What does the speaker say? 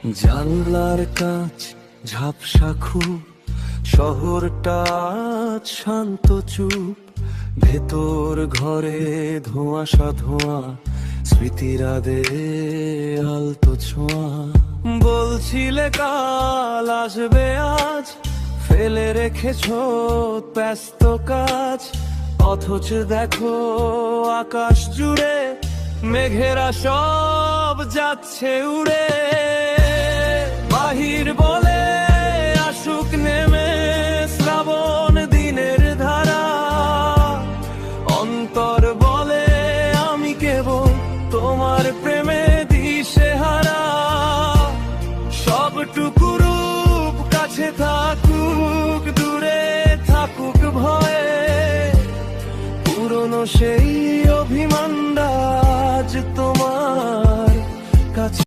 জানলার কাঁচ ঝাপসা খুব, শহরটা আজ শান্ত চুপ। ভেতর ঘরে ধোঁয়াশা ধোঁয়া, স্মৃতিরা দে আলতো ছোঁয়া। বলছিলে কাল আসবে আজ, ফেলে রেখেছো ব্যস্ত কাজ। অথচ দেখো আকাশ জুড়ে মেঘেরা সব যাচ্ছে উড়ে। বাহির বলে আসুক নেমে শ্রাবণ দিনের ধারা, অন্তর বলে আমি কেবল তোমার প্রেমে দিশেহারা। সবটুকু রূপ কাছে থাকুক, দূরে থাকুক ভয়ে, পুরনো সেই অভিমানটা